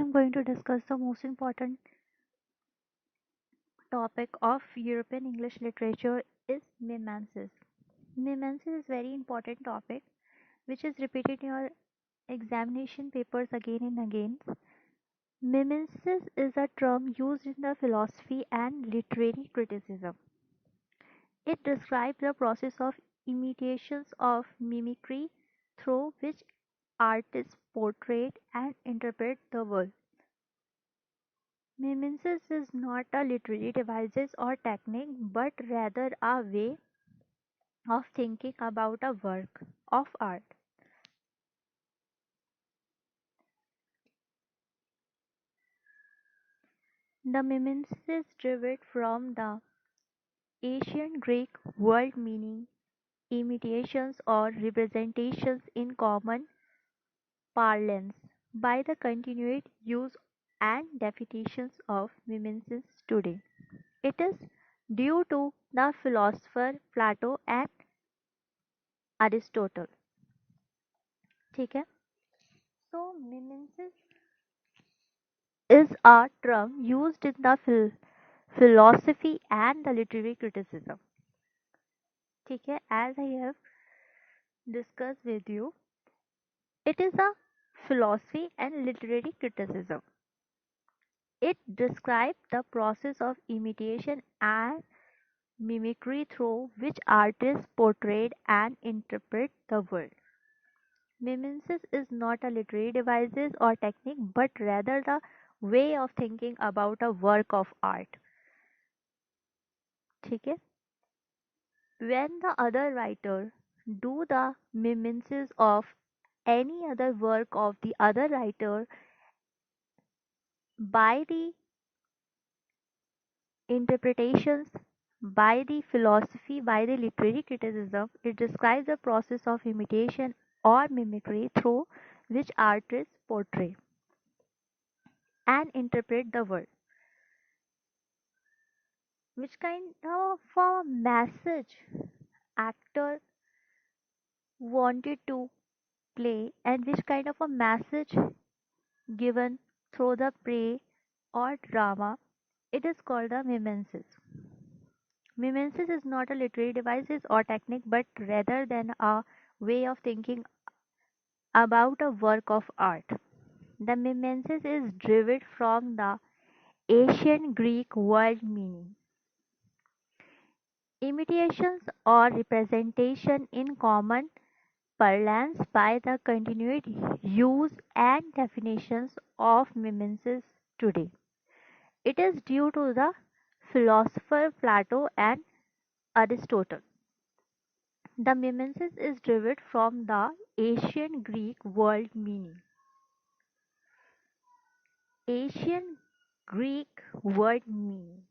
I'm going to discuss the most important topic of European English literature is mimesis. Mimesis is very important topic which is repeated in your examination papers again and again. Mimesis is a term used in the philosophy and literary criticism. It describes the process of imitations of mimicry through which artists portray and interpret the world. Mimesis is not a literary device or technique, but rather a way of thinking about a work of art. The mimesis derived from the ancient Greek word meaning imitations or representations in common parlance by the continued use and definitions of mimesis today. It is due to the philosopher Plato and Aristotle. ठीक है? So mimesis is a term used in the philosophy and the literary criticism. ठीक है? As I have discussed with you, it is a philosophy and literary criticism. It describes the process of imitation and mimicry through which artists portray and interpret the world. Mimesis is not a literary device or technique, but rather the way of thinking about a work of art. ठीक है? When the other writer do the mimesis of any other work of the other writer by the interpretations, by the philosophy, by the literary criticism, it describes the process of imitation or mimicry through which artists portray and interpret the world. Which kind of a message actor wanted to play and which kind of a message given through the play or drama, it is called a mimesis. Mimesis is not a literary device or technique, but rather than a way of thinking about a work of art. The mimesis is derived from the ancient Greek word meaning imitations or representation in common parlance by the continued use and definitions of mimesis today. It is due to the philosopher Plato and Aristotle. The mimesis is derived from the ancient Greek word meaning. Ancient Greek word meaning.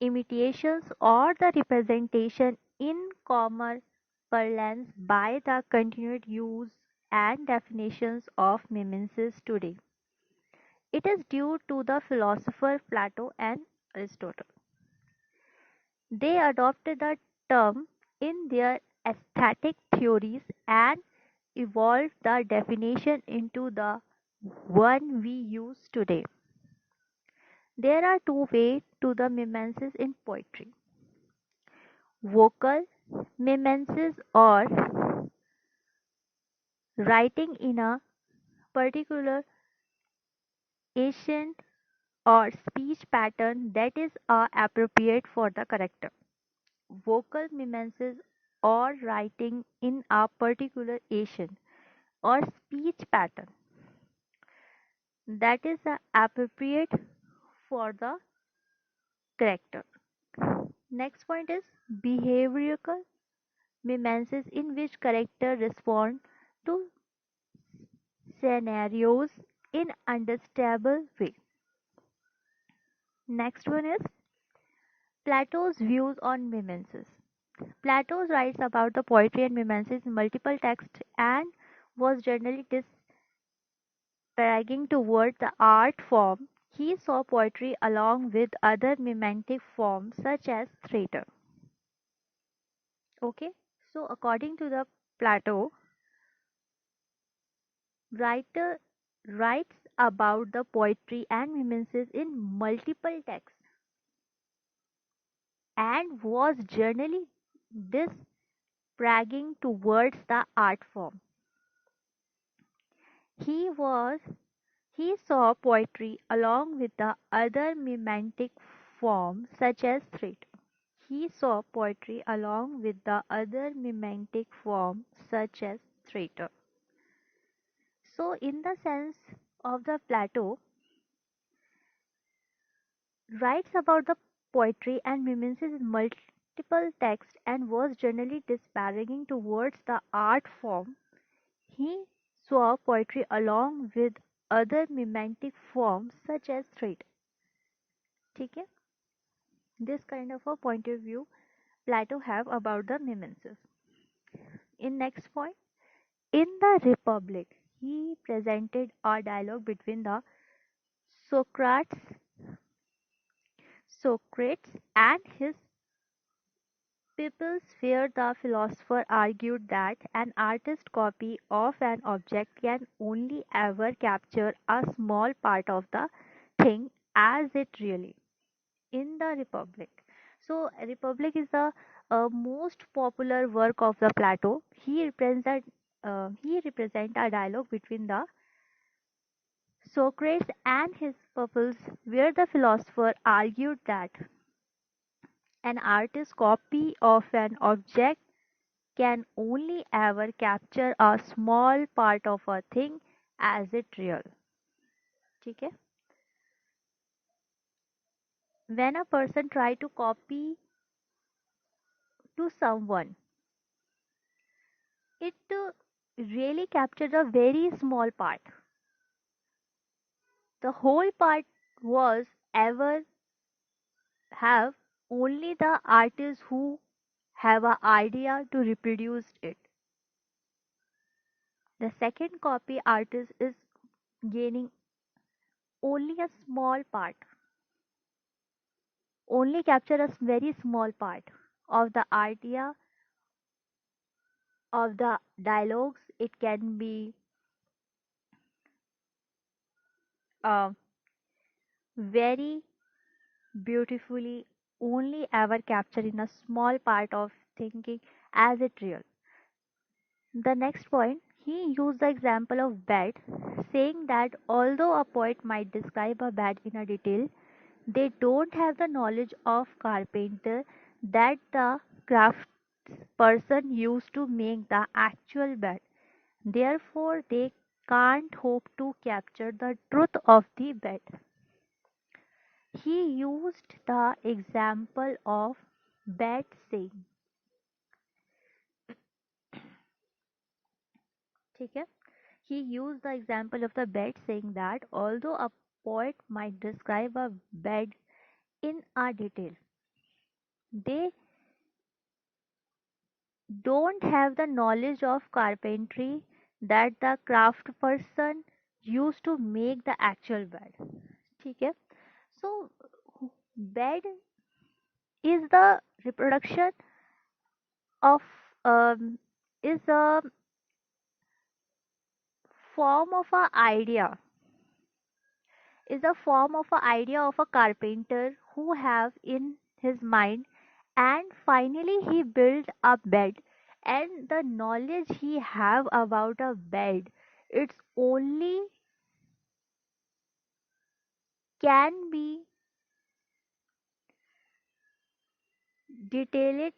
Imitations or the representation in common parlance by the continued use and definitions of mimesis today. It is due to the philosopher Plato and Aristotle. They adopted the term in their aesthetic theories and evolved the definition into the one we use today. There are two ways to the mimesis in poetry: vocal mimesis or writing in a particular accent or speech pattern that is appropriate for the character. Vocal mimesis or writing in a particular accent or speech pattern that is appropriate for the character. Next point is behavioral mimesis in which character respond to scenarios in understandable way. Next one is Plato's views on mimesis. Plato writes about the poetry and mimesis in multiple texts and was generally disparaging toward the art form. He saw poetry along with other mimetic forms such as theater. Okay, so according to the Plato, writer writes about the poetry and mimesis in multiple texts and was generally disparaging towards the art form. He was he saw poetry along with the other mimetic forms such as threat. He saw poetry along with the other mimetic forms such as theater. So, in the sense of the Plato, writes about the poetry and mimesis in multiple texts and was generally disparaging towards the art form. He saw poetry along with other mimetic forms such as threat. ठीक है? This kind of a point of view Plato have about the mimesis. In next point, in the Republic, he presented a dialogue between the Socrates, Socrates and his pupils, where the philosopher argued that an artist's copy of an object can only ever capture a small part of the thing as it really in the Republic. So, Republic is the most popular work of the Plato. He represent a dialogue between the Socrates and his pupils, where the philosopher argued that an artist's copy of an object can only ever capture a small part of a thing as it real. ठीक है? When a person try to copy to someone, it really captures a very small part. The whole part was ever have only the artists who have an idea to reproduce it. The second copy artist is gaining only a small part, only capture a very small part of the idea of the dialogues. It can be uh, very beautifully only ever captured in a small part of thinking as it real. The next point, he used the example of bed, saying that although a poet might describe a bed in a detail, they don't have the knowledge of carpenter that the craftsperson used to make the actual bed. Therefore, they can't hope to capture the truth of the bed. He used the example of bed saying, ठीक है? He used the example of the bed, saying that although a poet might describe a bed in a detail, they don't have the knowledge of carpentry that the craft person used to make the actual bed. ठीक है? So, bed is the reproduction of is a form of a idea is a form of a idea of a carpenter who have in his mind, and finally he built a bed, and the knowledge he have about a bed, it's only can be detailed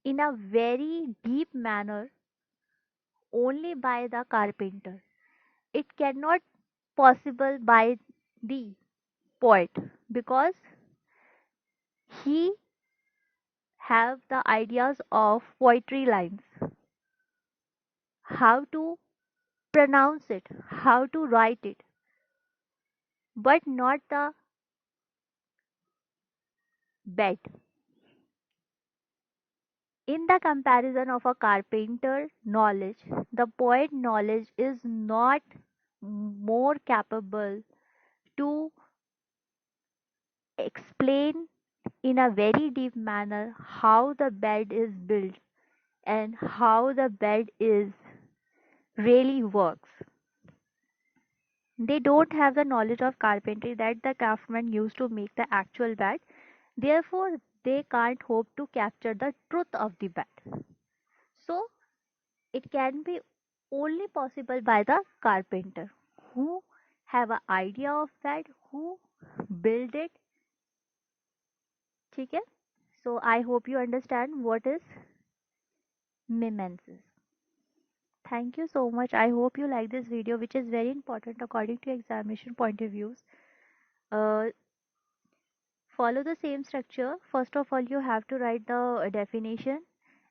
in a very deep manner only by the carpenter. It cannot possible by the poet because he have the ideas of poetry lines, how to pronounce it, how to write it, but not the bed. In the comparison of a carpenter knowledge, the poet knowledge is not more capable to explain in a very deep manner how the bed is built and how the bed is really works. They don't have the knowledge of carpentry that the craftsman used to make the actual bed. Therefore, they can't hope to capture the truth of the bed. So, it can be only possible by the carpenter who have an idea of bed, who build it. ठीक है? So, I hope you understand what is mimesis. Thank you so much. I hope you like this video, which is very important according to examination point of views. Uh, Follow the same structure. First of all, you have to write the definition,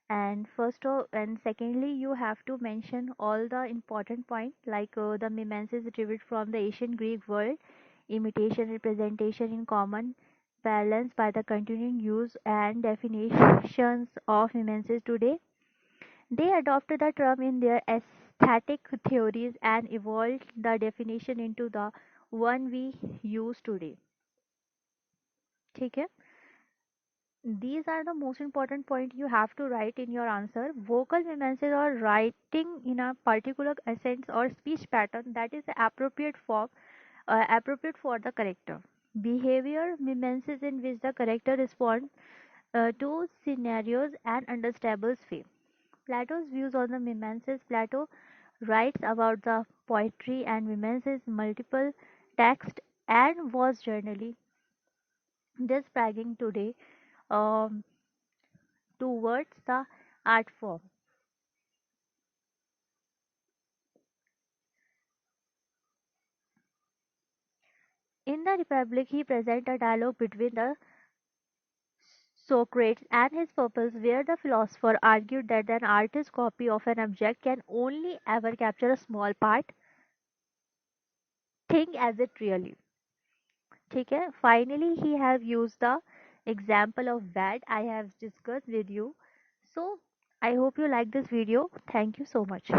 and secondly, you have to mention all the important points like the mimesis derived from the ancient Greek word, imitation, representation in common balance by the continuing use and definitions of mimesis today. They adopted the term in their aesthetic theories and evolved the definition into the one we use today. ठीक है? These are the most important point you have to write in your answer. Vocal mimesis or writing in a particular accent or speech pattern that is appropriate for the character. Behavior mimesis in which the character responds to scenarios and understandable way. Plato's views on the mimesis. Plato writes about the poetry and mimesis multiple text and was generally this bragging today um, towards the art form. In the Republic, he presents a dialogue between the Socrates and his pupils, where the philosopher argued that an artist's copy of an object can only ever capture a small part, think as it really. ठीक है? Finally, he have used the example of that I have discussed with you. So, I hope you like this video. Thank you so much.